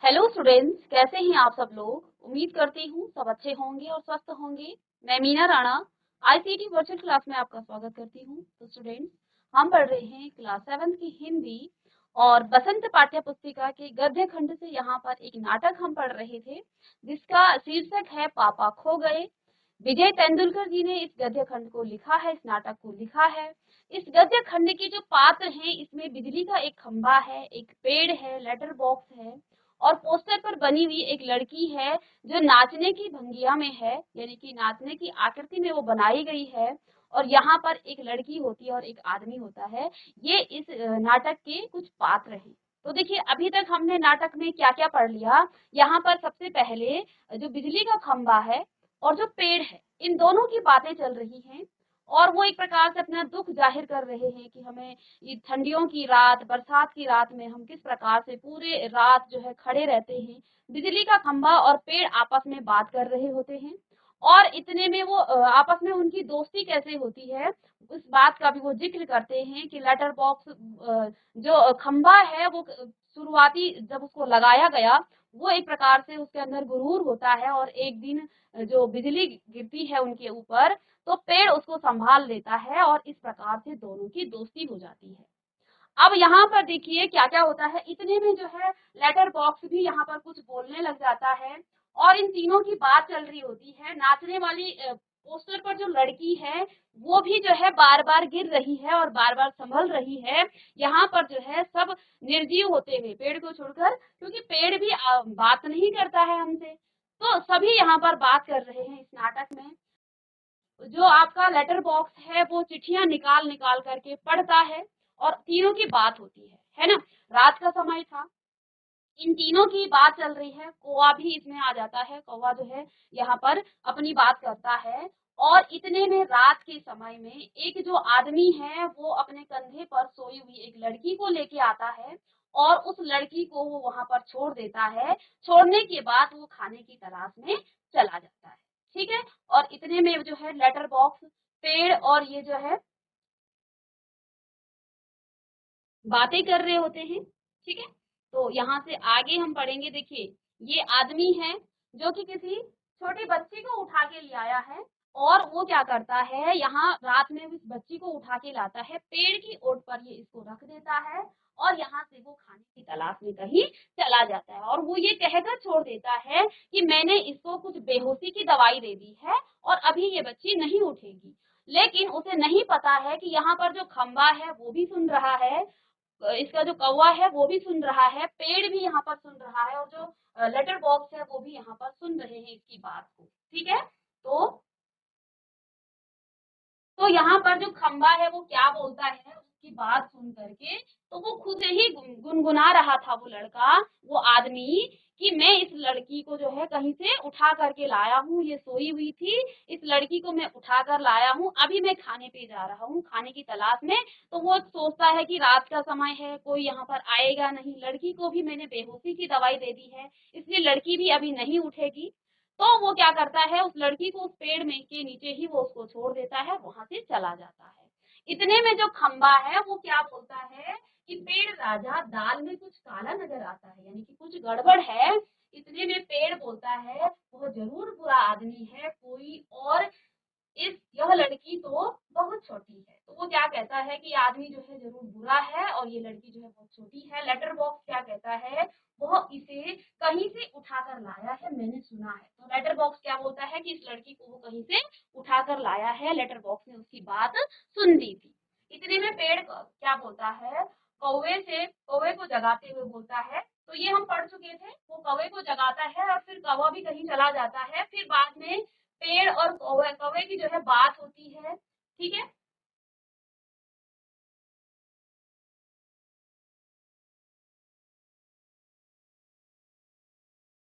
Hello students, कैसे हैं आप सब लोग। उम्मीद करती हूँ सब अच्छे होंगे और स्वस्थ होंगे। मैं Meena Rana ICT virtual class में आपका स्वागत करती हूँ। तो स्टूडेंट्स, हम पढ़ रहे हैं क्लास 7 की हिंदी और बसंत पाठ्य पुस्तिका के गद्य खंड से यहाँ पर एक नाटक हम पढ़ रहे थे जिसका शीर्षक है पापा खो गए। विजय तेंदुलकर जी ने इस गद्य खंड को लिखा है, इस नाटक को लिखा है। इस गद्य खंड के जो पात्र हैं इसमें बिजली का एक खंभा है, एक पेड़ है, लेटर बॉक्स है और पोस्टर पर बनी हुई एक लड़की है जो नाचने की भंगिया में है, यानी कि नाचने की आकृति में वो बनाई गई है। और यहाँ पर एक लड़की होती है और एक आदमी होता है। ये इस नाटक के कुछ पात्र हैं। तो देखिए, अभी तक हमने नाटक में क्या क्या पढ़ लिया। यहाँ पर सबसे पहले जो बिजली का खंभा है और जो पेड़ है, इन दोनों की बातें चल रही हैं और वो एक प्रकार से अपना दुख जाहिर कर रहे हैं कि हमें ये ठंडियों की रात, बरसात की रात में हम किस प्रकार से पूरे रात जो है खड़े रहते हैं। बिजली का खंभा और पेड़ आपस में बात कर रहे होते हैं और इतने में वो आपस में उनकी दोस्ती कैसे होती है उस बात का भी वो जिक्र करते हैं कि लेटर बॉक्स जो खंभा है वो शुरुआती जब उसको लगाया गया, वो एक प्रकार से उसके अंदर गुरूर होता है और एक दिन जो बिजली गिरती है उनके ऊपर तो पेड़ उसको संभाल लेता है और इस प्रकार से दोनों की दोस्ती हो जाती है। अब यहाँ पर देखिए क्या क्या होता है। इतने में जो है लेटर बॉक्स भी यहाँ पर कुछ बोलने लग जाता है और इन तीनों की बात चल रही होती है। नाचने वाली पोस्टर पर जो लड़की है वो भी जो है बार बार गिर रही है और बार बार संभल रही है। यहाँ पर जो है सब निर्जीव होते हुए, पेड़ को छोड़कर, क्योंकि पेड़ भी बात नहीं करता है हमसे, तो सभी यहाँ पर बात कर रहे हैं इस नाटक में। जो आपका लेटर बॉक्स है वो चिट्ठियां निकाल निकाल करके पढ़ता है और तीनों की बात होती है ना। रात का समय था, इन तीनों की बात चल रही है। कौवा भी इसमें आ जाता है। कौवा जो है यहाँ पर अपनी बात करता है और इतने में रात के समय में एक जो आदमी है वो अपने कंधे पर सोई हुई एक लड़की को लेके आता है और उस लड़की को वो वहां पर छोड़ देता है। छोड़ने के बाद वो खाने की तलाश में चला जाता है। ठीक है। और इतने में जो है लेटर बॉक्स, पेड़ और ये जो है बातें कर रहे होते हैं। ठीक है। तो यहाँ से आगे हम पढ़ेंगे। देखिए, ये आदमी है जो कि किसी छोटी बच्ची को उठा के ले आया है और वो क्या करता है, यहाँ रात में इस बच्ची को उठा के लाता है, पेड़ की ओट पर ये इसको रख देता है और यहाँ से वो खाने की तलाश में कहीं चला जाता है और वो ये कहकर छोड़ देता है कि मैंने इसको कुछ बेहोशी की दवाई दे दी है और अभी ये बच्ची नहीं उठेगी। लेकिन उसे नहीं पता है कि यहाँ पर जो खंबा है वो भी सुन रहा है, इसका जो कौवा है वो भी सुन रहा है, पेड़ भी यहाँ पर सुन रहा है और जो लेटर बॉक्स है वो भी यहाँ पर सुन रहे हैं इसकी बात को। ठीक है। तो यहाँ पर जो खंबा है वो क्या बोलता है उसकी बात सुन करके, तो वो खुद ही गुनगुना रहा था वो लड़का, वो आदमी, कि मैं इस लड़की को जो है कहीं से उठा करके लाया हूँ, ये सोई हुई थी, इस लड़की को मैं उठा कर लाया हूँ, अभी मैं खाने पे जा रहा हूँ, खाने की तलाश में। तो वो सोचता है कि रात का समय है, कोई यहाँ पर आएगा नहीं, लड़की को भी मैंने बेहोशी की दवाई दे दी है, इसलिए लड़की भी अभी नहीं उठेगी। तो वो क्या करता है, उस लड़की को उस पेड़ में के नीचे ही वो उसको छोड़ देता है, वहां से चला जाता है। इतने में जो खंबा है वो क्या बोलता है कि पेड़ राजा, दाल में कुछ काला नजर आता है, यानी कि कुछ गड़बड़ है। इतने में पेड़ बोलता है वो जरूर बुरा आदमी है कोई, और यह लड़की तो बहुत छोटी है। तो वो क्या कहता है कि आदमी जो है जरूर बुरा है और ये लड़की जो है बहुत छोटी है। लेटर बॉक्स क्या कहता है, वो इसे कहीं से उठाकर लाया है, मैंने सुना है। तो लेटर बॉक्स क्या बोलता है कि इस लड़की को वो कहीं से उठाकर लाया है, लेटर बॉक्स ने उसकी बात सुन ली थी। इतने में पेड़ क्या बोलता है, कौवे को जगाते हुए बोलता है। तो ये हम पढ़ चुके थे। वो कौवे को जगाता है और फिर कौवा भी कहीं चला जाता है। फिर बाद में पेड़ और कौवे कौवे की जो है बात होती है। ठीक है।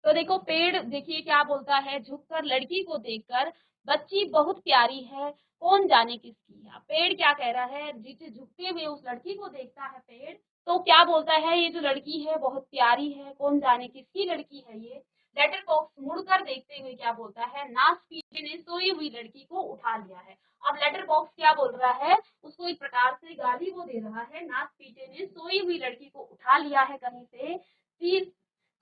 तो देखो, पेड़ देखिए क्या बोलता है, झुककर लड़की को देखकर, बच्ची बहुत प्यारी है, कौन जाने किसकी है। पेड़ क्या कह रहा है, नीचे झुकते हुए उस लड़की को देखता है पेड़, तो क्या बोलता है, ये जो लड़की है बहुत प्यारी है, कौन जाने किसकी लड़की है ये। लेटर बॉक्स मुड़कर देखते हुए क्या बोलता है, नास पीछे ने सोई हुई लड़की को उठा लिया है। अब लेटर बॉक्स क्या बोल रहा है, उसको एक प्रकार से गाली वो दे रहा है, नास पीछे ने सोई हुई लड़की को उठा लिया है कहीं से,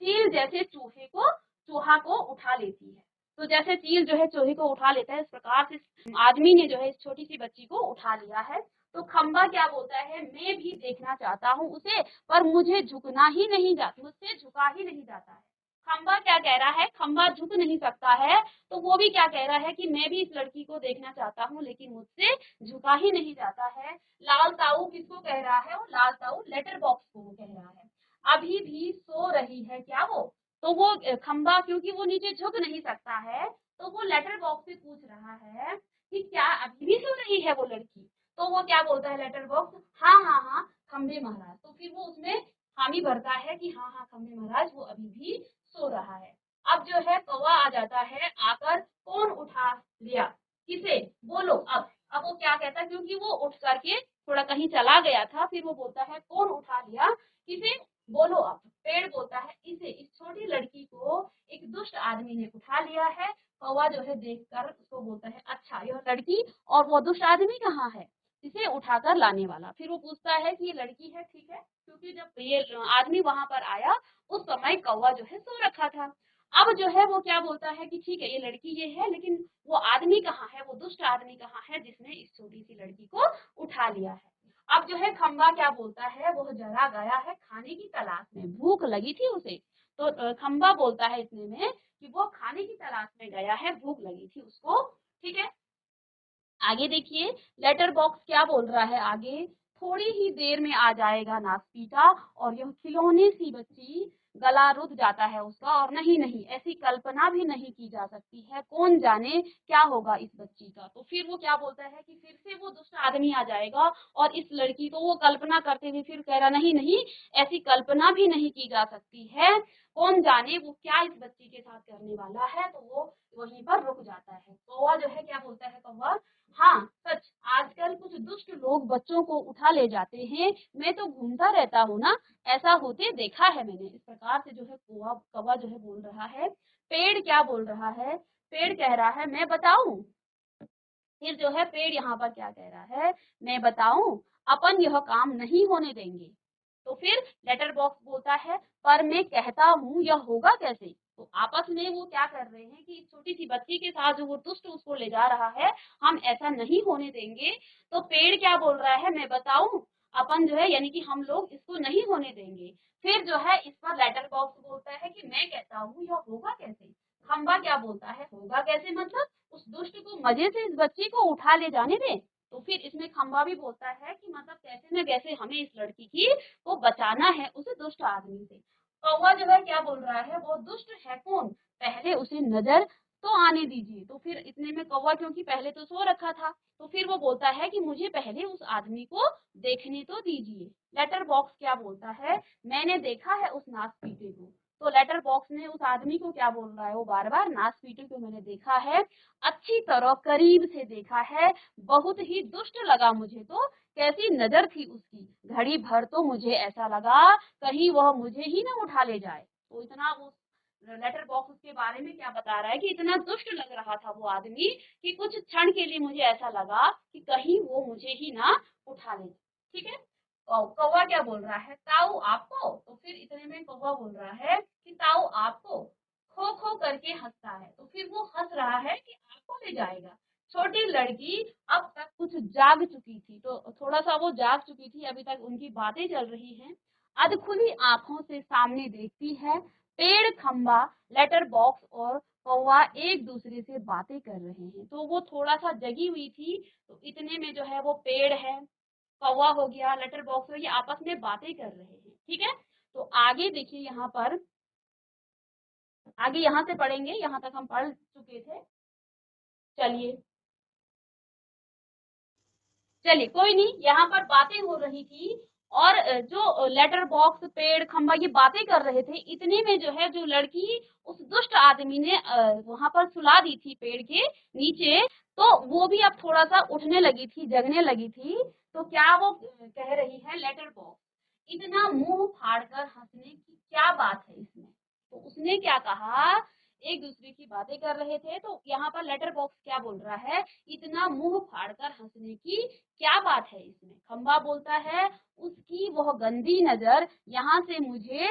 चील जैसे चूहा को उठा लेती है। तो जैसे चील जो है चूहे को उठा लेता है, इस प्रकार से आदमी ने जो है इस छोटी सी बच्ची को उठा लिया है। तो खंबा क्या बोलता है, मैं भी देखना चाहता हूँ उसे, पर मुझसे झुका ही नहीं जाता है। खंबा क्या कह रहा है, खंबा झुक नहीं सकता है, तो वो भी क्या कह रहा है कि मैं भी इस लड़की को देखना चाहता हूँ, लेकिन मुझसे झुका ही नहीं जाता है। लाल ताऊ किसको कह रहा है, वो लाल ताऊ लेटर बॉक्स को कह रहा है। अभी भी सो रही है क्या वो, तो वो खंबा क्योंकि वो नीचे झुक नहीं सकता है, तो वो लेटर बॉक्स से पूछ रहा है कि क्या अभी भी सो रही है वो लड़की। तो वो क्या बोलता है लेटर बॉक्स, हाँ हाँ हाँ खंबे महाराज। तो फिर वो उसमें हामी भरता है कि हाँ हाँ खंबे महाराज वो अभी भी सो रहा है। अब जो है कौवा आ जाता है, आकर कौन उठा लिया, किसे, बोलो अब वो क्या कहता है, क्योंकि वो उठ करके थोड़ा कहीं चला गया था, फिर वो बोलता है कौन उठा लिया, किसे, बोलो अब। पेड़ बोलता है इसे, इस छोटी लड़की को एक दुष्ट आदमी ने उठा लिया है। कौवा जो है देखकर उसको बोलता है अच्छा यह लड़की और वो दुष्ट आदमी कहाँ है, इसे उठाकर लाने वाला। फिर वो पूछता है कि ये लड़की है, ठीक है, क्योंकि जब ये आदमी वहां पर आया उस समय कौवा जो है सो रखा था। अब जो है वो क्या बोलता है कि ठीक है ये लड़की ये है, लेकिन वो आदमी कहाँ है, वो दुष्ट आदमी कहाँ है जिसने इस छोटी सी लड़की को उठा लिया है। अब जो है खंबा क्या बोलता है, वो जरा गया है खाने की तलाश में, भूख लगी थी उसे। तो खंबा बोलता है इतने में कि वो खाने की तलाश में गया है, भूख लगी थी उसको। ठीक है, आगे देखिए लेटर बॉक्स क्या बोल रहा है आगे, थोड़ी ही देर में आ जाएगा नासपीटा और यह खिलौने सी बच्ची, गला रुक जाता है उसका, और नहीं नहीं ऐसी कल्पना भी नहीं की जा सकती है, कौन जाने क्या होगा इस बच्ची का। तो फिर वो क्या बोलता है कि फिर से वो दूसरा आदमी आ जाएगा और इस लड़की को, वो कल्पना करते हुए फिर कह रहा नहीं नहीं ऐसी कल्पना भी नहीं की जा सकती है, कौन जाने वो क्या इस बच्ची के साथ करने वाला है। तो वो वहीं पर रुक जाता है। कौवा जो है क्या बोलता है, कौवा हाँ सच, आजकल कुछ दुष्ट लोग बच्चों को उठा ले जाते हैं, मैं तो घूमता रहता हूँ ना, ऐसा होते देखा है मैंने। इस प्रकार से जो है कौवा कौवा जो है बोल रहा है। पेड़ क्या बोल रहा है, पेड़ कह रहा है मैं बताऊं। फिर जो है पेड़ यहाँ पर क्या कह रहा है, मैं बताऊं, अपन यह काम नहीं होने देंगे। तो फिर लेटर बॉक्स बोलता है पर मैं कहता हूँ यह होगा कैसे। तो आपस में वो क्या कर रहे हैं कि छोटी सी बच्ची के साथ जो वो दुष्ट उसको ले जा रहा है, हम ऐसा नहीं होने देंगे। तो पेड़ क्या बोल रहा है, मैं बताऊं, अपन जो है यानी कि हम लोग इसको नहीं होने देंगे। फिर जो है इस पर लेटर बॉक्स बोलता है कि मैं कहता हूँ यह होगा कैसे। खंबा क्या बोलता है, होगा कैसे मतलब उस दुष्ट को मजे से इस बच्ची को उठा ले जाने दे। तो फिर इसमें खंबा भी बोलता है कि मतलब कैसे न कैसे हमें इस लड़की की को बचाना है उस दुष्ट आदमी से। कौवा जो है क्या बोल रहा है, वो दुष्ट है कौन, पहले उसे नजर तो आने दीजिए। तो फिर इतने में कौवा क्योंकि पहले तो सो रखा था, तो फिर वो बोलता है कि मुझे पहले उस आदमी को देखने तो दीजिए। लेटर बॉक्स क्या बोलता है, मैंने देखा है उस नासपीटे को। तो लेटर बॉक्स ने उस आदमी को क्या बोल रहा है, वो बार बार नासपीटे को मैंने देखा है, अच्छी तरह करीब से देखा है, बहुत ही दुष्ट लगा मुझे। तो कैसी नजर थी उसकी, घड़ी भर तो मुझे ऐसा लगा कहीं वह मुझे ही ना उठा ले जाए। तो इतना वो लेटर बॉक्स उसके बारे में क्या बता रहा है कि इतना दुष्ट लग रहा था वो आदमी कि कुछ क्षण के लिए मुझे ऐसा लगा कि कहीं वो मुझे ही ना उठा ले। ठीक है, कौवा क्या बोल रहा है, ताऊ आपको। तो फिर इतने में कौवा बोल रहा है कि ताऊ आपको, खो खो करके हंसता है। तो फिर वो हंस रहा है कि आपको ले जाएगा। छोटी लड़की अब तक कुछ जाग चुकी थी, तो थोड़ा सा वो जाग चुकी थी, अभी तक उनकी बातें चल रही हैं। अधखुली आंखों से सामने देखती है, पेड़, खंबा, लेटर बॉक्स और कौवा एक दूसरे से बातें कर रहे हैं। तो वो थोड़ा सा जगी हुई थी। तो इतने में जो है वो पेड़ है, कौवा हो गया, लेटर बॉक्स हो गया, आपस में बातें कर रहे हैं। ठीक है, तो आगे देखिए यहाँ पर, आगे यहाँ से पढ़ेंगे, यहाँ तक हम पढ़ चुके थे। चलिए चलिए कोई नहीं, यहाँ पर बातें हो रही थी और जो लेटर बॉक्स, पेड़, खंबा ये बातें कर रहे थे, इतने में जो है जो लड़की उस दुष्ट आदमी ने वहां पर सुला दी थी पेड़ के नीचे, तो वो भी अब थोड़ा सा उठने लगी थी, जगने लगी थी। तो क्या वो कह रही है, लेटर बॉक्स इतना मुंह फाड़कर हंसने की क्या बात है इसमें। तो उसने क्या कहा, एक दूसरे की बातें कर रहे थे, तो यहाँ पर लेटर बॉक्स क्या बोल रहा है, इतना मुंह फाड़कर हंसने की क्या बात है इसमें। खंबा बोलता है उसकी वह गंदी नजर यहाँ से मुझे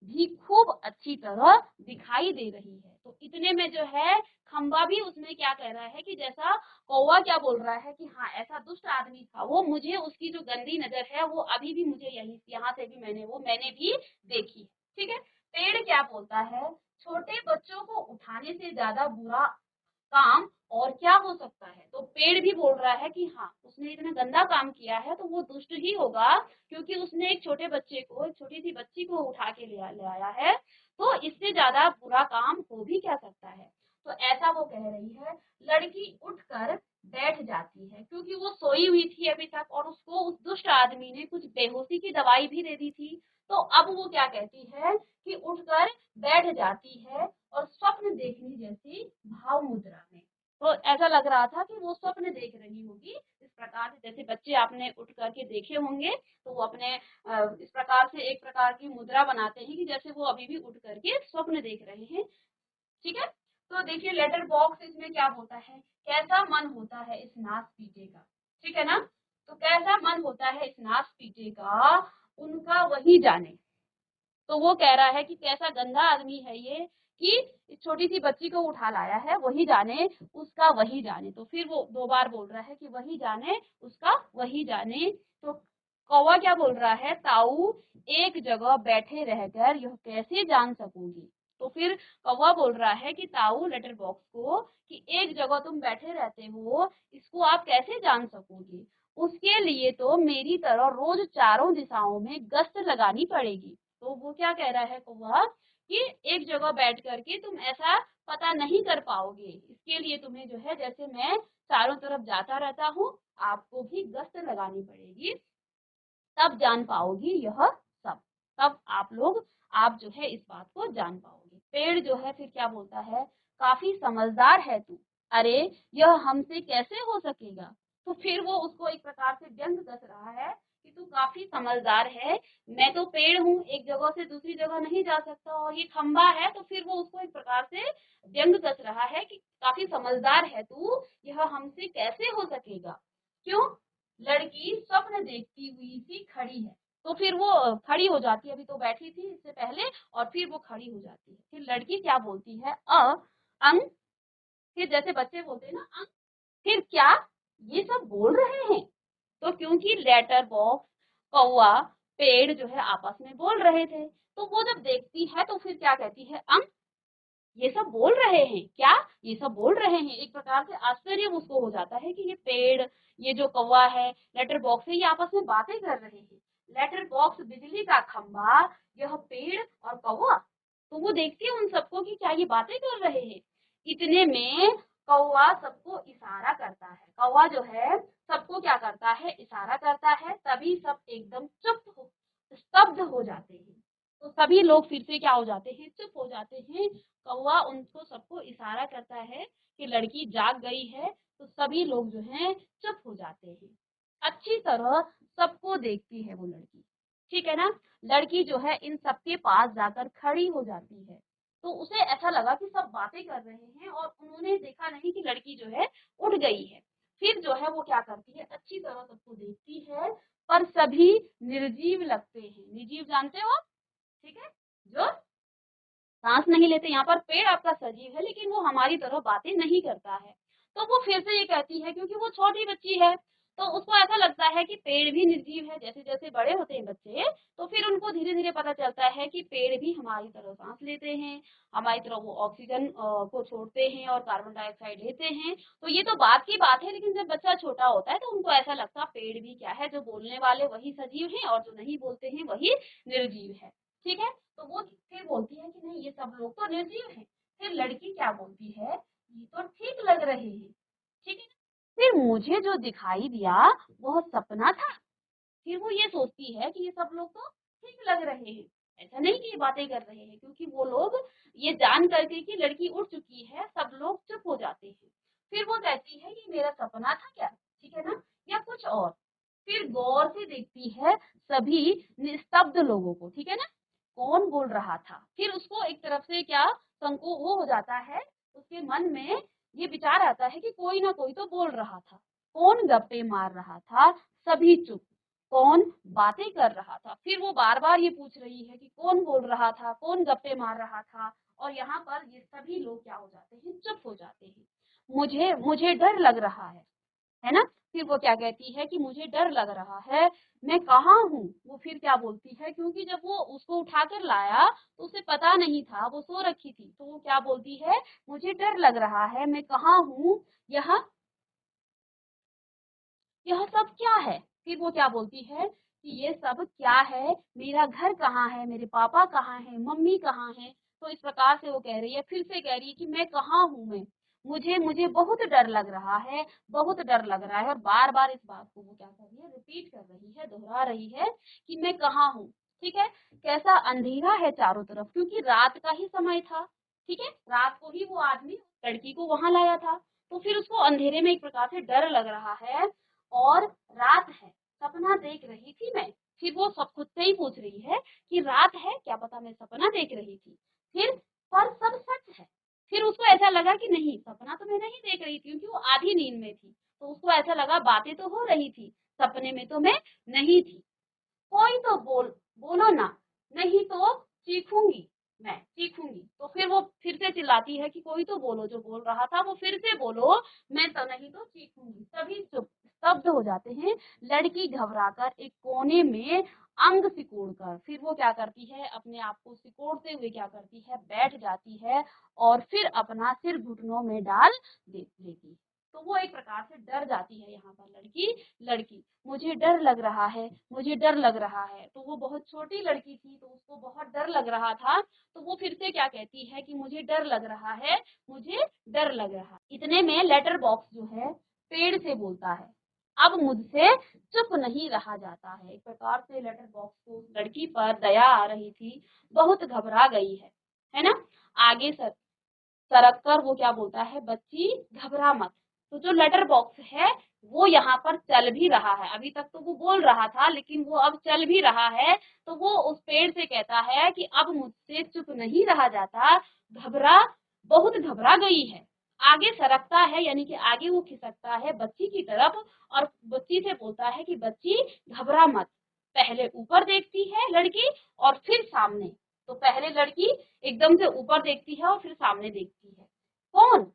भी खूब अच्छी तरह दिखाई दे रही है। तो इतने में जो है खंबा भी उसमें क्या कह रहा है कि जैसा कौवा क्या बोल रहा है कि हाँ ऐसा दुष्ट आदमी था वो, मुझे उसकी जो गंदी नजर है वो अभी भी मुझे यही यहाँ से भी मैंने भी देखी है। ठीक है। पेड़ क्या बोलता है, छोटे बच्चों को उठाने से ज्यादा बुरा काम और क्या हो सकता है। तो पेड़ भी बोल रहा है कि हाँ उसने इतना गंदा काम किया है तो वो दुष्ट ही होगा, क्योंकि उसने एक छोटे बच्चे को, एक छोटी सी बच्ची को उठा के ले आया है, तो इससे ज्यादा बुरा काम हो भी क्या सकता है। तो ऐसा वो कह रही है। लड़की उठकर बैठ जाती है क्योंकि वो सोई हुई थी अभी तक और उसको उस दुष्ट आदमी ने कुछ बेहोशी की दवाई भी दे दी थी। तो अब वो क्या कहती है कि उठकर बैठ जाती है और स्वप्न देखने जैसी भाव मुद्रा में। तो ऐसा लग रहा था कि वो स्वप्न देख रही होगी इस प्रकार से, जैसे बच्चे आपने उठ करके देखे होंगे तो वो अपने इस प्रकार से एक प्रकार की मुद्रा बनाते हैं कि जैसे वो अभी भी उठ करके स्वप्न देख रहे हैं। ठीक है। तो देखिए लेटर बॉक्स इसमें क्या होता है, कैसा मन होता है इस नाच पीटे का। ठीक है ना। तो कैसा मन होता है इस नाच पीटे का, उनका वही जाने। तो वो कह रहा है कि कैसा गंदा आदमी है ये कि इस छोटी सी बच्ची को उठा लाया है, वही जाने उसका वही जाने। तो फिर वो दो बार बोल रहा है कि वही जाने उसका वही जाने। तो कौवा क्या बोल रहा है, ताऊ एक जगह बैठे रहकर यह कैसे जान सकोगी। तो फिर कौवा बोल रहा है कि ताऊ लेटर बॉक्स को कि एक जगह तुम बैठे रहते हो इसको आप कैसे जान सकोगे, उसके लिए तो मेरी तरह रोज चारों दिशाओं में गश्त लगानी पड़ेगी। तो वो क्या कह रहा है कौवा कि एक जगह बैठ करके तुम ऐसा पता नहीं कर पाओगे, इसके लिए तुम्हें जो है जैसे मैं चारों तरफ जाता रहता हूँ आपको भी गश्त लगानी पड़ेगी, तब जान पाओगी यह सब। तब आप जो है इस बात को जान पाओगे। पेड़ जो है फिर क्या बोलता है, काफी समझदार है तू, अरे यह हमसे कैसे हो सकेगा। तो फिर वो उसको एक प्रकार से व्यंग कस रहा है कि तू काफी समझदार है, मैं तो पेड़ हूँ एक जगह से दूसरी जगह नहीं जा सकता और ये खंबा है। तो फिर वो उसको एक प्रकार से व्यंग कस रहा है कि काफी समझदार है तू, यह हमसे कैसे हो सकेगा। क्यों, लड़की स्वप्न देखती हुई सी खड़ी है। तो फिर वो खड़ी हो जाती है, अभी तो बैठी थी इससे पहले और फिर वो खड़ी हो जाती है। फिर लड़की क्या बोलती है, अंग, फिर जैसे बच्चे बोलते हैं ना अंग, फिर क्या ये सब बोल रहे हैं। तो क्योंकि लेटर बॉक्स, कौवा, पेड़ जो है आपस में बोल रहे थे, तो वो जब देखती है तो फिर क्या कहती है, अंग ये सब बोल रहे हैं क्या, ये सब बोल रहे हैं। एक प्रकार से आश्चर्य उसको हो जाता है कि ये पेड़, ये जो कौवा है, लेटर बॉक्स है, ये आपस में बातें कर रहे हैं। लेटर बॉक्स, बिजली का खंभा, यह पेड़ और कौवा, तो वो देखती है उन सबको कि क्या ये बातें कर रहे हैं। इतने में कौवा सबको इशारा करता है, कौवा जो है सबको क्या करता है, इशारा करता है। तभी सब एकदम स्तब्ध हो जाते हैं। तो सभी लोग फिर से क्या हो जाते हैं, चुप हो जाते हैं। कौवा उनको सबको इशारा करता है कि लड़की जाग गई है। तो सभी लोग जो हैं चुप हो जाते हैं। अच्छी तरह सबको देखती है वो लड़की। ठीक है ना। लड़की जो है इन सबके पास जाकर खड़ी हो जाती है। तो उसे ऐसा लगा कि सब बातें कर रहे हैं और उन्होंने देखा नहीं कि लड़की जो है उठ गई है। फिर जो है वो क्या करती है, अच्छी तरह सबको देखती है, पर सभी निर्जीव लगते हैं। निर्जीव जानते हो, ठीक है, जो सांस नहीं लेते। यहाँ पर पेड़ आपका सजीव है लेकिन वो हमारी तरह बातें नहीं करता है। तो वो फिर से ये कहती है क्योंकि वो छोटी बच्ची है, तो उसको ऐसा लगता है कि पेड़ भी निर्जीव है। जैसे जैसे बड़े होते हैं बच्चे तो फिर उनको धीरे धीरे पता चलता है कि पेड़ भी हमारी तरह सांस लेते हैं, हमारी तरह वो ऑक्सीजन को छोड़ते हैं और कार्बन डाइऑक्साइड लेते हैं। तो ये तो बात की बात है, लेकिन जब बच्चा छोटा होता है तो उनको ऐसा लगता है पेड़ भी क्या है, जो बोलने वाले वही सजीव है और जो नहीं बोलते हैं वही निर्जीव है। ठीक है। तो वो फिर बोलती है कि नहीं ये सब लोग तो निर्जीव हैं। फिर लड़की क्या बोलती है, ये तो ठीक लग रहे हैं। ठीक है ना? फिर मुझे जो दिखाई दिया वह सपना था। फिर वो ये सोचती है कि ये सब लोग तो ठीक लग रहे हैं, ऐसा नहीं कि ये बातें कर रहे हैं, क्योंकि वो लोग ये जान करके कि लड़की उठ चुकी है सब लोग चुप हो जाते हैं। फिर वो कहती है ये मेरा सपना था क्या, ठीक है ना, या कुछ और। फिर गौर से देखती है सभी निस्तब्ध लोगों को, ठीक है ना, कौन बोल रहा था। फिर उसको एक तरफ से क्या संकोच वो हो जाता है, उसके मन में ये विचार आता है कि कोई ना कोई तो बोल रहा था। कौन गप्पे मार रहा था, सभी चुप। कौन बातें कर रहा था। फिर वो बार बार ये पूछ रही है कि कौन बोल रहा था, कौन गप्पे मार रहा था। और यहाँ पर ये सभी लोग क्या हो जाते हैं, चुप हो जाते हैं। मुझे मुझे डर लग रहा है ना। फिर वो क्या कहती है कि मुझे डर लग रहा है, मैं कहाँ हूँ। वो फिर क्या बोलती है, क्योंकि जब वो उसको उठाकर लाया तो उसे पता नहीं था, वो सो रखी थी, तो वो क्या बोलती है, मुझे डर लग रहा है, मैं कहाँ हूँ, यह यह सब क्या है। फिर वो क्या बोलती है कि ये सब क्या है, मेरा घर कहाँ है, मेरे पापा कहाँ है, मम्मी कहाँ है। तो इस प्रकार से वो कह रही है, फिर से कह रही है कि मैं कहाँ हूँ, मैं मुझे मुझे बहुत डर लग रहा है, बहुत डर लग रहा है। और बार बार इस बात को वो क्या कर रही है, रिपीट कर रही है, दोहरा रही है कि मैं कहाँ हूँ। ठीक है। कैसा अंधेरा है चारों तरफ, क्योंकि रात का ही समय था। ठीक है, रात को ही वो आदमी लड़की को वहां लाया था, तो फिर उसको अंधेरे में एक प्रकार से डर लग रहा है। और रात है, सपना देख रही थी मैं। फिर वो सब खुद से ही पूछ रही है कि रात है, क्या पता मैं सपना देख रही थी। फिर पर सब सच है। फिर उसको ऐसा लगा कि नहीं, सपना तो मैं नहीं देख रही थी, क्योंकि वो आधी नींद में थी। तो उसको ऐसा लगा बातें तो हो रही थी, सपने में तो मैं नहीं थी। कोई तो बोलो ना, नहीं तो चीखूंगी, मैं चीखूंगी। तो फिर वो फिर से चिल्लाती है कि कोई तो बोलो, जो बोल रहा था वो फिर से बोलो, मैं तो नहीं तो चीखूंगी। सभी चुप स्तब्ध हो जाते हैं। लड़की घबराकर एक कोने में अंग सिकोड़कर, फिर वो क्या करती है, अपने आप को सिकोड़ते हुए क्या करती है, बैठ जाती है। और फिर अपना सिर घुटनों में डाल लेती है। तो वो एक प्रकार से डर जाती है यहाँ पर लड़की। लड़की मुझे डर लग रहा है, मुझे डर लग रहा है। तो वो बहुत छोटी लड़की थी, तो उसको बहुत डर लग रहा था। तो वो फिर से क्या कहती है कि मुझे डर लग रहा है, मुझे डर लग रहा है। इतने में लेटर बॉक्स जो है पेड़ से बोलता है, अब मुझसे चुप नहीं रहा जाता है। एक प्रकार से लेटर बॉक्स को उस लड़की पर दया आ रही थी, बहुत घबरा गई है ना। आगे सरक कर वो क्या बोलता है, बच्ची घबरा मत। तो जो लेटर बॉक्स है वो यहाँ पर चल भी रहा है। अभी तक तो वो बोल रहा था, लेकिन वो अब चल भी रहा है। तो वो उस पेड़ से कहता है कि अब मुझसे चुप नहीं रहा जाता, घबरा बहुत घबरा गई है। आगे सरकता है, यानी कि आगे वो खिसकता है बच्ची की तरफ, और बच्ची से बोलता है कि बच्ची घबरा मत। पहले ऊपर देखती है लड़की और फिर सामने। तो पहले लड़की एकदम से ऊपर देखती है और फिर सामने देखती है। कौन?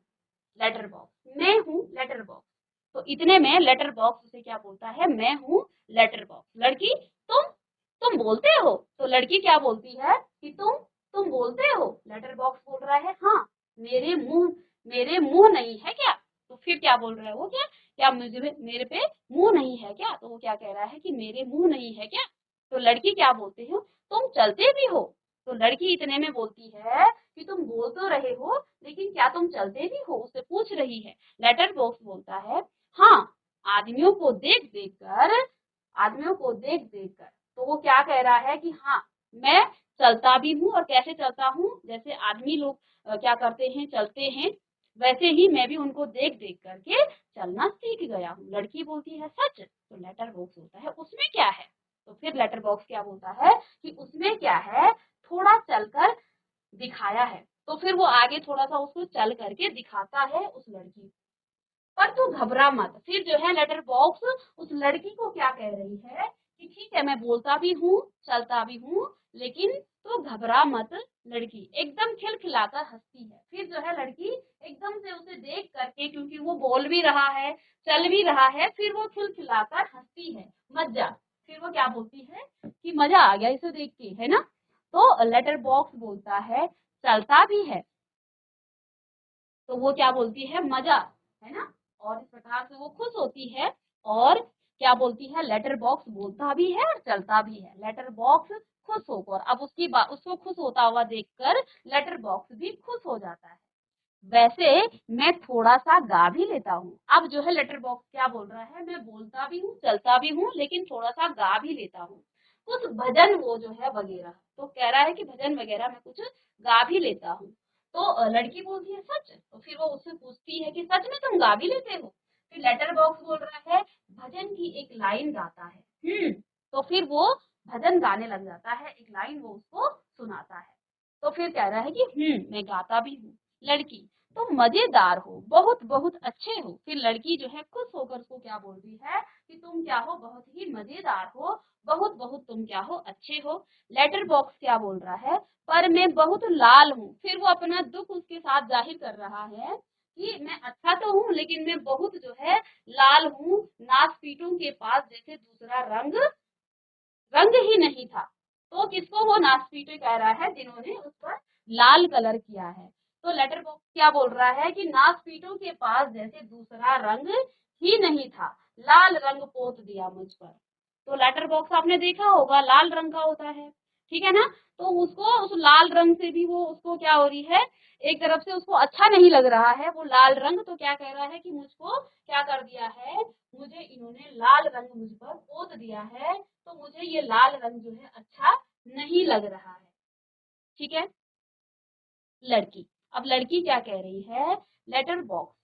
Letter box. मैं हूँ लेटर बॉक्स। तो इतने में लेटर बॉक्स उसे क्या बोलता है, मैं हूँ लेटर बॉक्स। लड़की, तुम बोलते हो। तो लड़की क्या बोलती है कि तुम बोलते हो। लेटर बॉक्स बोल रहा है, हाँ, मेरे मुंह मेरे मुंह नहीं है क्या। तो फिर क्या बोल रहा है वो, क्या क्या मुझे मेरे पे मुंह नहीं है क्या। तो वो क्या कह रहा है कि मेरे मुंह नहीं है क्या। तो लड़की क्या बोलती है, तुम चलते भी हो। तो लड़की इतने में बोलती है कि तुम बोल तो रहे हो, लेकिन क्या तुम चलते भी हो, उससे पूछ रही है। लेटर बॉक्स बोलता है, हाँ, आदमियों को देख देख कर आदमियों को देख देख कर। तो वो क्या कह रहा है कि हाँ, मैं चलता भी हूँ। और कैसे चलता हूँ, जैसे आदमी लोग क्या करते हैं, चलते हैं, वैसे ही मैं भी उनको देख देख करके चलना सीख गया हूँ। लड़की बोलती है, सच। तो लेटर बॉक्स बोलता है, उसमें क्या है। तो फिर लेटर बॉक्स क्या बोलता है कि उसमें क्या है, थोड़ा चलकर दिखाया है। तो फिर वो आगे थोड़ा सा उसको चल करके दिखाता है उस लड़की को। पर तू घबरा मत। फिर जो है लेटर बॉक्स उस लड़की को क्या कह रही है कि ठीक है, मैं बोलता भी हूँ, चलता भी हूँ, लेकिन तू घबरा मत। लड़की एकदम खिलखिलाकर हंसती है। फिर जो है लड़की एकदम से उसे देख करके, क्योंकि वो बोल भी रहा है, चल भी रहा है, फिर वो खिलखिलाकर हंसती है, मजा। फिर वो क्या बोलती है कि मजा आ गया इसे देख के, है ना। तो लेटर बॉक्स बोलता है, चलता भी है। तो वो क्या बोलती है, मजा, है ना। और इस प्रकार से वो खुश होती है। और क्या बोलती है, लेटर बॉक्स बोलता भी है और चलता भी है। लेटर बॉक्स खुश होकर, अब उसको खुश होता हुआ देखकर लेटर बॉक्स भी खुश हो जाता है। वैसे मैं थोड़ा सा गा भी लेता हूँ। अब जो है लेटर बॉक्स क्या बोल रहा है, मैं बोलता भी हूँ, चलता भी हूँ, लेकिन थोड़ा सा गा भी लेता हूँ, कुछ भजन वो जो है वगैरह। तो कह रहा है कि भजन वगैरह मैं कुछ गा भी लेता हूँ। तो लड़की बोलती है, सच। तो फिर वो उससे पूछती है कि सच में तुम गा भी लेते हो। फिर लेटर बॉक्स बोल रहा है, भजन की एक लाइन गाता है। तो फिर वो भजन गाने लग जाता है, एक लाइन वो उसको सुनाता है। तो फिर कह रहा है कि मैं गाता भी हूँ। लड़की, तुम मजेदार हो, बहुत बहुत अच्छे हो। फिर लड़की जो है खुश होकर उसको क्या बोल रही है कि तुम क्या हो, बहुत ही मजेदार हो, बहुत बहुत तुम क्या हो, अच्छे हो। लेटर बॉक्स क्या बोल रहा है, पर मैं बहुत लाल हूँ। फिर वो अपना दुख उसके साथ जाहिर कर रहा है कि मैं अच्छा तो हूँ लेकिन मैं बहुत जो है लाल हूँ, नासपीटों के पास जैसे दूसरा रंग रंग ही नहीं था। तो किसको वो नासपीटे कह रहा है जिन्होंने उस पर लाल कलर किया है। तो लेटर बॉक्स क्या बोल रहा है कि नासपीटों के पास जैसे दूसरा रंग ही नहीं था, लाल रंग पोत दिया मुझ पर। तो लेटर बॉक्स आपने देखा होगा लाल रंग का होता है, ठीक है ना। तो उसको उस लाल रंग से भी वो उसको क्या हो रही है, एक तरफ से उसको अच्छा नहीं लग रहा है वो लाल रंग। तो क्या कह रहा है कि मुझको क्या कर दिया है, मुझे इन्होंने लाल रंग मुझ पर पोत दिया है, तो मुझे ये लाल रंग जो है अच्छा नहीं लग रहा है, ठीक है। लड़की, अब लड़की क्या कह रही है, लेटर बॉक्स,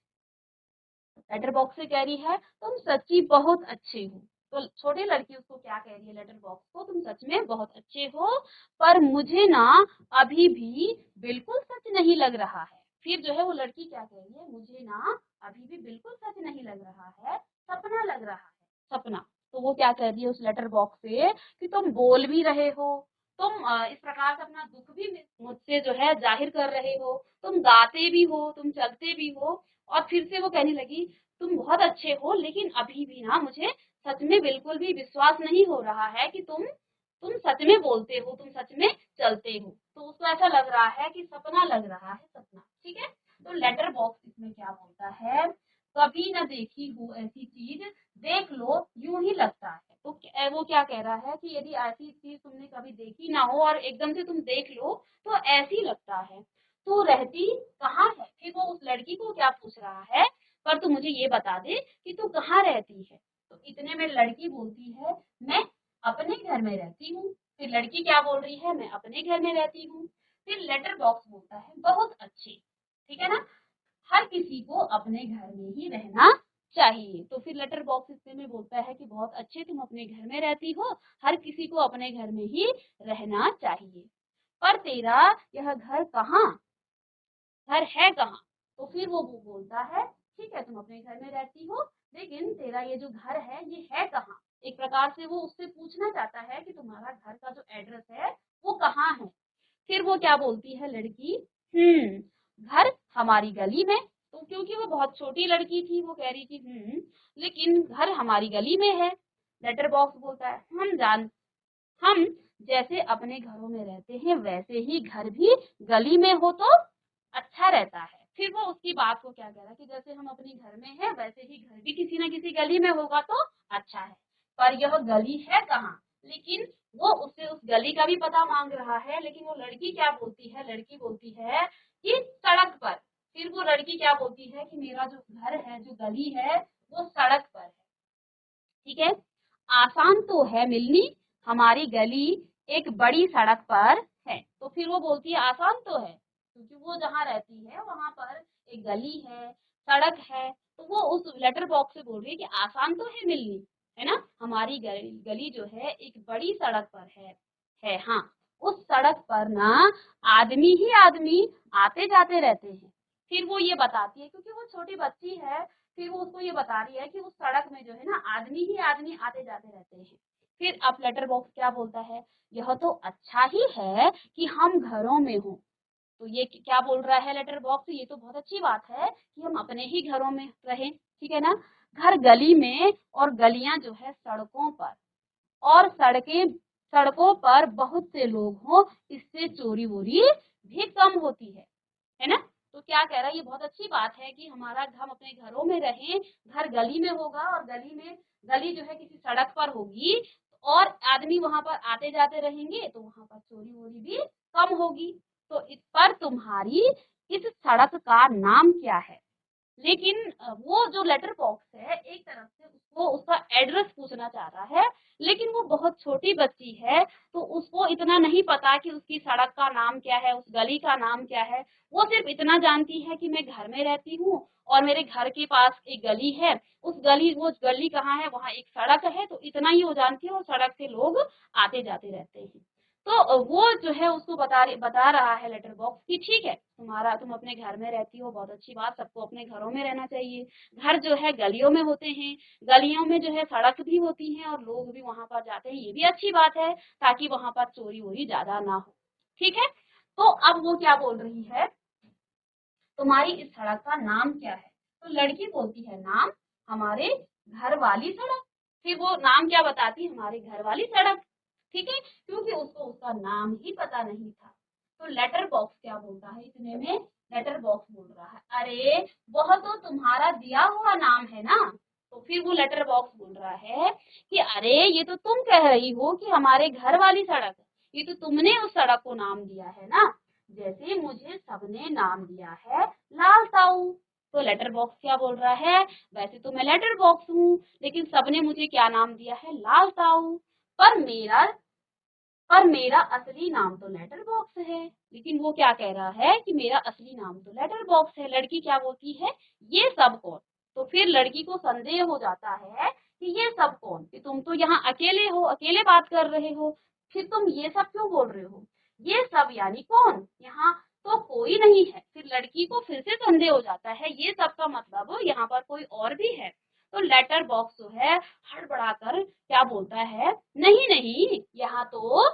लेटर बॉक्स से कह रही है तुम सच्ची बहुत अच्छे हो। तो छोटी लड़की उसको क्या कह रही है, लेटर बॉक्स को, तुम सच में बहुत अच्छे हो, पर मुझे ना अभी भी बिल्कुल सच नहीं लग रहा है। फिर जो है वो लड़की क्या कह रही है, मुझे ना अभी भी बिल्कुल सच नहीं लग रहा है, सपना लग रहा है, सपना। तो वो क्या कह रही है उस लेटर बॉक्स से कि तुम बोल भी रहे हो, तुम इस प्रकार से अपना दुख भी मुझसे जो है जाहिर कर रहे हो, तुम गाते भी हो, तुम चलते भी हो। और फिर से वो कहने लगी तुम बहुत अच्छे हो लेकिन अभी भी ना मुझे सच में बिल्कुल भी विश्वास नहीं हो रहा है कि तुम सच में बोलते हो, तुम सच में चलते हो। तो उसको ऐसा लग रहा है कि सपना लग रहा है, सपना, ठीक है। तो लेटर बॉक्स इसमें क्या बोलता है, कभी न देखी हो ऐसी चीज, देख लो यूं ही लगता है। तो वो क्या कह रहा है कि यदि ऐसी चीज तुमने कभी देखी ना हो और एकदम से तुम देख लो तो ऐसी लगता है। तू रहती कहाँ है, फिर वो उस लड़की को क्या पूछ रहा है, पर तू मुझे ये बता दे कि तू कहाँ रहती है। तो इतने में लड़की बोलती है मैं अपने घर में रहती हूँ। फिर लड़की क्या बोल रही है, मैं अपने घर में रहती हूँ। फिर लेटर बॉक्स बोलता है बहुत अच्छे, ठीक है ना, हर किसी को अपने घर में ही रहना चाहिए। तो फिर लेटर बॉक्स इसमें में बोलता है कि बहुत अच्छे, तुम अपने घर में रहती हो, हर किसी को अपने घर में ही रहना चाहिए, पर तेरा यह घर कहाँ, घर है कहाँ। तो फिर वो बोलता है ठीक है तुम अपने घर में रहती हो लेकिन तेरा ये जो घर है ये है कहाँ। एक प्रकार से वो उससे पूछना चाहता है कि तुम्हारा घर का जो एड्रेस है वो कहाँ है। फिर वो क्या बोलती है लड़की, घर हमारी गली में। तो क्योंकि वो बहुत छोटी लड़की थी वो कह रही थी लेकिन घर हमारी गली में है। लेटर बॉक्स बोलता है हम जैसे अपने घरों में रहते हैं वैसे ही घर भी गली में हो तो अच्छा रहता है। फिर वो उसकी बात को क्या कह रहा है कि जैसे हम अपने घर में हैं वैसे ही घर भी किसी न किसी गली में होगा तो अच्छा है, पर यह गली है कहाँ। लेकिन वो उससे उस गली का भी पता मांग रहा है, लेकिन वो लड़की क्या बोलती है, लड़की बोलती है कि सड़क पर। फिर वो लड़की क्या बोलती है कि मेरा जो घर है, जो गली है, वो सड़क पर है, ठीक है। आसान तो है मिलनी, हमारी गली एक बड़ी सड़क पर है। तो फिर वो बोलती है आसान तो है, क्योंकि वो जहाँ रहती है वहां पर एक गली है, सड़क है। तो वो उस लेटर बॉक्स से बोल रही है कि आसान तो है मिलनी, है ना, हमारी गली जो है एक बड़ी सड़क पर है हाँ। उस सड़क पर ना आदमी ही आदमी आते जाते रहते हैं। फिर वो ये बताती है क्योंकि वो छोटी बच्ची है, फिर वो उसको ये बता रही है कि उस सड़क में जो है ना आदमी ही आदमी आते जाते रहते हैं। फिर अब लेटर बॉक्स क्या बोलता है, यह तो अच्छा ही है कि हम घरों में हों। तो ये क्या बोल रहा है लेटर बॉक्स, ये तो बहुत अच्छी बात है कि हम अपने ही घरों में रहें, ठीक है ना। घर गली में और गलियां जो है सड़कों पर, और सड़कों पर बहुत से लोग हों, इससे चोरी वोरी भी कम होती है ना। तो क्या कह रहा है, ये बहुत अच्छी बात है कि हम अपने घरों में रहें, घर गली में होगा और गली जो है किसी सड़क पर होगी और आदमी वहां पर आते जाते रहेंगे तो वहां पर चोरी वोरी भी कम होगी। तो इस पर तुम्हारी इस सड़क का नाम क्या है। लेकिन वो जो लेटर बॉक्स है एक तरफ से उसको उसका एड्रेस पूछना चाह रहा है, लेकिन वो बहुत छोटी बच्ची है तो उसको इतना नहीं पता कि उसकी सड़क का नाम क्या है, उस गली का नाम क्या है। वो सिर्फ इतना जानती है कि मैं घर में रहती हूँ और मेरे घर के पास एक गली है, वो गली कहाँ है, वहाँ एक सड़क है, तो इतना ही वो जानती है और सड़क से लोग आते जाते रहते हैं। तो वो जो है उसको बता रहा है लेटर बॉक्स कि ठीक है, तुम अपने घर में रहती हो, बहुत अच्छी बात, सबको अपने घरों में रहना चाहिए। घर जो है गलियों में होते हैं, गलियों में जो है सड़क भी होती है और लोग भी वहां पर जाते हैं, ये भी अच्छी बात है, ताकि वहां पर चोरी वोरी ज्यादा ना हो। ठीक है, तो अब वो क्या बोल रही है, तुम्हारी इस सड़क का नाम क्या है? तो लड़की बोलती है नाम हमारे घर वाली सड़क। फिर वो नाम क्या बताती है, हमारे घर वाली सड़क। ठीक है, क्योंकि उसको उसका नाम ही पता नहीं था। तो लेटर बॉक्स क्या बोलता है इतने में, लेटर बॉक्स बोल रहा है अरे वह तो तुम्हारा दिया हुआ नाम है ना। तो फिर वो लेटर बॉक्स बोल रहा है कि अरे ये तो तुम कह रही हो कि हमारे घर वाली सड़क, ये तो तुमने उस सड़क को नाम दिया है ना, जैसे मुझे सबने नाम दिया है लाल ताऊ। तो लेटर बॉक्स क्या बोल रहा है, वैसे तो मैं लेटर बॉक्स हूँ, लेकिन सबने मुझे क्या नाम दिया है, लाल ताऊ। पर मेरा पर मेरा असली नाम तो लेटर बॉक्स है। लेकिन वो क्या कह रहा है कि मेरा असली नाम तो लेटर बॉक्स है। लड़की क्या बोलती है, ये सब कौन? तो फिर लड़की को संदेह हो जाता है कि ये सब कौन, कि तुम तो यहाँ अकेले हो, अकेले बात कर रहे हो, फिर तुम ये सब क्यों बोल रहे हो? ये सब यानी कौन? यहाँ तो कोई नहीं है। फिर लड़की को फिर से संदेह हो जाता है, ये सब का मतलब यहाँ पर कोई और भी है। तो लेटर बॉक्स जो है हड़बड़ाकर क्या बोलता है, नहीं नहीं यहाँ तो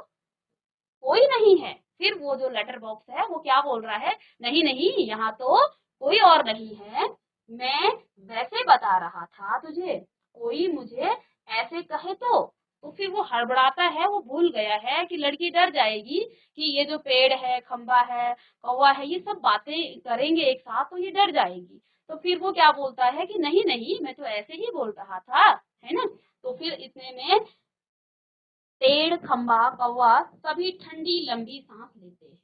कोई नहीं है। फिर वो जो लेटर बॉक्स है वो क्या बोल रहा है, नहीं नहीं यहाँ तो कोई और नहीं है, मैं वैसे बता रहा था तुझे, कोई मुझे ऐसे कहे तो फिर वो हड़बड़ाता है, वो भूल गया है कि लड़की डर जाएगी कि ये जो पेड़ है, खंबा है, कौवा है, ये सब बातें करेंगे एक साथ तो ये डर जाएगी। तो फिर वो क्या बोलता है कि नहीं नहीं मैं तो ऐसे ही बोल रहा था, है ना। तो फिर इतने में पेड़, खंबा, कौवा सभी ठंडी लंबी सांस लेते हैं,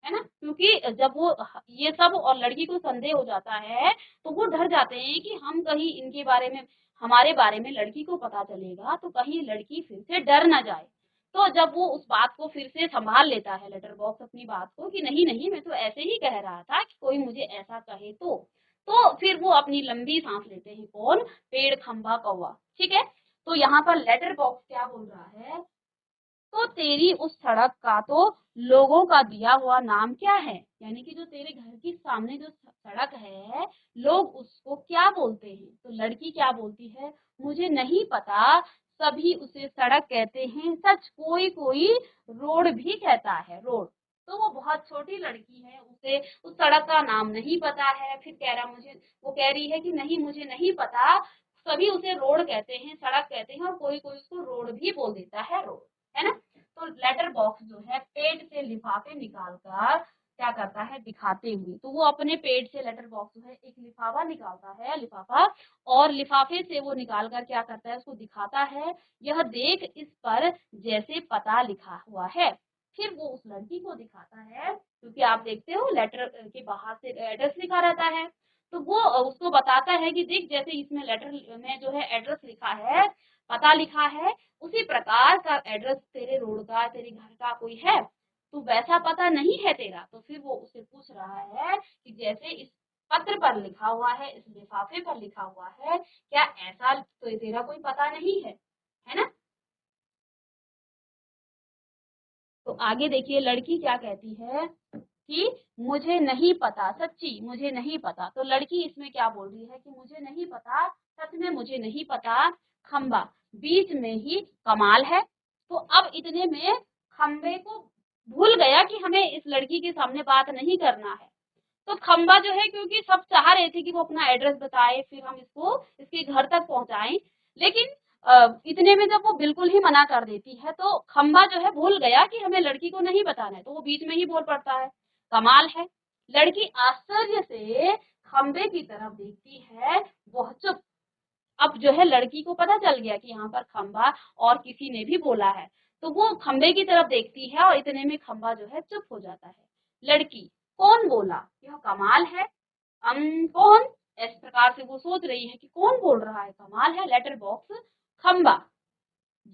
है ना, क्योंकि जब वो ये सब और लड़की को संदेह हो जाता है तो वो डर जाते हैं कि हम कहीं इनके बारे में, हमारे बारे में लड़की को पता चलेगा तो कहीं लड़की फिर से डर ना जाए। तो जब वो उस बात को फिर से संभाल लेता है लेटर बॉक्स अपनी बात को कि नहीं नहीं मैं तो ऐसे ही कह रहा था कि कोई मुझे ऐसा कहे तो फिर वो अपनी लंबी सांस लेते हैं, कौन, पेड़, खंबा, कौवा। ठीक है, तो यहाँ पर लेटर बॉक्स क्या बोल रहा है, तो तेरी उस सड़क का तो लोगों का दिया हुआ नाम क्या है, यानी कि जो तेरे घर के सामने जो सड़क है लोग उसको क्या बोलते हैं? तो लड़की क्या बोलती है, मुझे नहीं पता, सभी उसे सड़क कहते हैं, सच कोई कोई रोड भी कहता है, रोड। तो वो बहुत छोटी लड़की है, उसे उस सड़क का नाम नहीं पता है। फिर वो कह रही है कि नहीं मुझे नहीं पता, सभी उसे रोड कहते हैं, सड़क कहते हैं, और कोई कोई उसको रोड भी बोल देता है, रोड, है ना। तो लेटर बॉक्स जो है पेट से लिफाफे निकालकर क्या करता है, दिखाते हुए, तो वो अपने पेट से लेटर बॉक्स जो है एक लिफाफा निकालता है, लिफाफा, और लिफाफे से वो निकाल कर क्या करता है, उसको दिखाता है, यह देख इस पर जैसे पता लिखा हुआ है। फिर वो उस लड़की को दिखाता है, क्योंकि आप देखते हो लेटर के बाहर से एड्रेस लिखा रहता है, तो वो उसको बताता है कि देख जैसे इसमें लेटर में जो है एड्रेस लिखा है, पता लिखा है, उसी प्रकार का एड्रेस तेरे रोड का, तेरे घर का कोई है, तो वैसा पता नहीं है तेरा। तो फिर वो उसे पूछ रहा है कि जैसे इस पत्र पर लिखा हुआ है, इस लिफाफे पर लिखा हुआ है, क्या ऐसा तो तेरा कोई पता नहीं है ना। तो आगे देखिए लड़की क्या कहती है कि मुझे नहीं पता, सच्ची मुझे नहीं पता। तो लड़की इसमें क्या बोल रही है कि मुझे नहीं पता, सच में मुझे नहीं पता, खंबा बीच में ही कमाल है। तो अब इतने में खंबे को भूल गया कि हमें इस लड़की के सामने बात नहीं करना है। तो खंबा जो है, क्योंकि सब चाह रहे थे कि वो अपना एड्रेस बताए, फिर हम इसको इसके घर तक पहुंचाएं, लेकिन इतने में जब वो बिल्कुल ही मना कर देती है तो खंबा जो है भूल गया कि हमें लड़की को नहीं बताना है, तो वो बीच में ही बोल पड़ता है, कमाल है। लड़की आश्चर्य से खंबे की तरफ देखती है, वह चुप। अब जो है लड़की को पता चल गया कि यहाँ पर खंबा और किसी ने भी बोला है, तो वो खंबे की तरफ देखती है और इतने में खंबा जो है चुप हो जाता है। लड़की, कौन बोला, यह कमाल है, कौन, इस प्रकार से वो सोच रही है कि कौन बोल रहा है, कमाल है, लेटर बॉक्स, खंबा,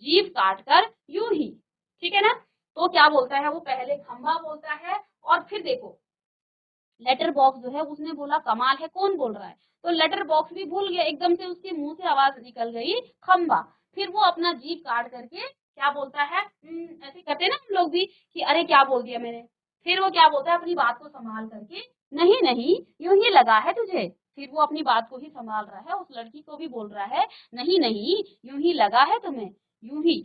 जीभ काट कर यूं ही। ठीक है ना। तो क्या बोलता है वो, पहले खंबा बोलता है और फिर देखो लेटर बॉक्स जो है उसने बोला कमाल है, कौन बोल रहा है, तो लेटर बॉक्स भी भूल गया, एकदम से उसके मुंह से आवाज निकल गई, खंबा। फिर वो अपना जीभ काट करके क्या बोलता है ऐसे करते हैं ना हम लोग भी कि अरे क्या बोल दिया मैंने। फिर वो क्या बोलता है अपनी बात को संभाल करके, नहीं नहीं यूं ही लगा है तुझे। फिर वो अपनी बात को ही संभाल रहा है, उस लड़की को भी बोल रहा है नहीं नहीं यूं ही लगा है तुम्हें, यूं ही।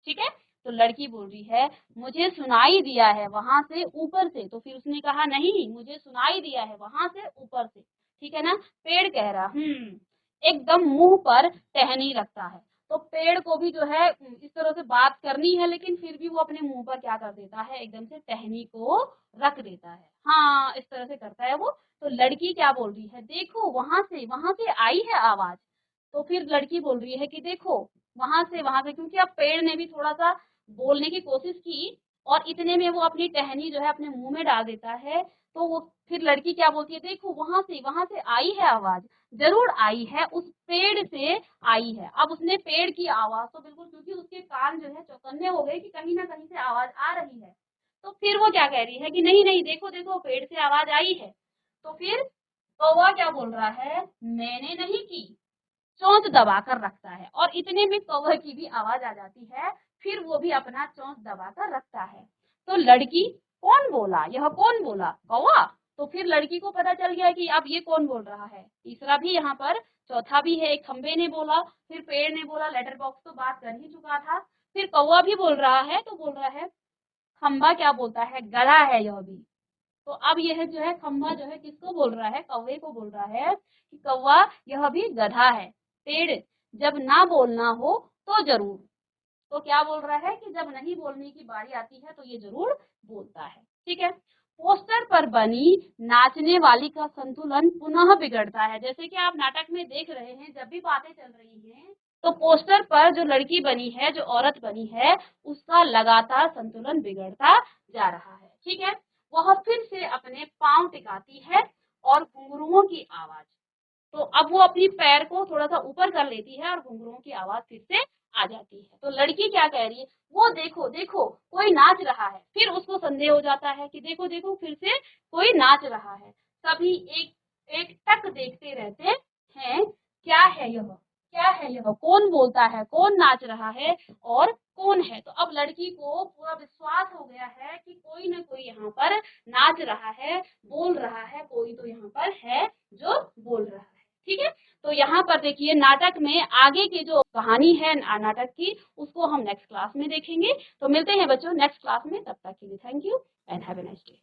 ठीक है, तो लड़की बोल रही है मुझे सुनाई दिया है वहां से ऊपर से। तो फिर उसने कहा नहीं मुझे सुनाई दिया है वहां से ऊपर से। ठीक है ना। पेड़ कह रहा एकदम मुंह पर टहनी रखता है। तो पेड़ को भी जो है इस तरह से बात करनी है, लेकिन फिर भी वो अपने मुंह पर क्या कर देता है, एकदम से टहनी को रख देता है। हाँ, इस तरह से करता है वो। तो लड़की क्या बोल रही है, देखो वहां से आई है आवाज। तो फिर लड़की बोल रही है कि देखो वहां से, क्योंकि अब पेड़ ने भी थोड़ा सा बोलने की कोशिश की और इतने में वो अपनी टहनी जो है अपने मुंह में डाल देता है। तो वो फिर लड़की क्या बोलती है, देखो वहां से आई है आवाज, जरूर आई है, उस पेड़ से आई है। अब उसने पेड़ की आवाज तो बिल्कुल, क्योंकि उसके कान जो है चौकन्ने हो गए कि कहीं ना कहीं से आवाज आ रही है। तो फिर वो क्या कह रही है कि नहीं नहीं देखो देखो पेड़ से आवाज आई है। तो फिर कौवा क्या बोल रहा है, मैंने नहीं की, चोंच दबाकर रखता है। और इतने में कौवे की भी आवाज आ जाती है, फिर वो भी अपना चोंच दबाकर रखता है। तो लड़की, कौन बोला, यह कौन बोला, कौवा। तो फिर लड़की को पता चल गया कि अब ये कौन बोल रहा है। तीसरा भी यहाँ पर, चौथा भी है, एक खंबे ने बोला, फिर पेड़ ने बोला, लेटर बॉक्स तो बात कर ही चुका था, फिर कौवा भी बोल रहा है। तो बोल रहा है खंबा क्या बोलता है, गधा है यह भी। तो अब यह जो है खंबा जो है किसको बोल रहा है, कौवे को बोल रहा है कि कौवा यह भी गधा है। पेड़ जब ना बोलना हो तो जरूर, तो क्या बोल रहा है कि जब नहीं बोलने की बारी आती है तो ये जरूर बोलता है। ठीक है। पोस्टर पर बनी नाचने वाली का संतुलन पुनः बिगड़ता है। जैसे कि आप नाटक में देख रहे हैं, जब भी बातें चल रही हैं तो पोस्टर पर जो लड़की बनी है, जो औरत बनी है, उसका लगातार संतुलन बिगड़ता जा रहा है। ठीक है। वह फिर से अपने पांव टिकाती है और घुंघरुओं की आवाज, तो अब वो अपनी पैर को थोड़ा सा ऊपर कर लेती है और घुंघरुओं की आवाज फिर से आ जाती है। तो लड़की क्या कह रही है, वो देखो देखो कोई नाच रहा है। फिर उसको संदेह हो जाता है कि देखो देखो फिर से कोई नाच रहा है। सभी एक एक टक देखते रहते हैं, क्या है यह, क्या है यह, कौन बोलता है, कौन नाच रहा है और कौन है। तो अब लड़की को पूरा विश्वास हो गया है कि कोई ना कोई यहाँ पर नाच रहा है, बोल रहा है, कोई तो यहाँ पर है जो बोल रहा है। ठीक है। तो यहाँ पर देखिए नाटक में आगे की जो कहानी है नाटक की, उसको हम नेक्स्ट क्लास में देखेंगे। तो मिलते हैं बच्चों नेक्स्ट क्लास में, तब तक के लिए thank you and have a nice day.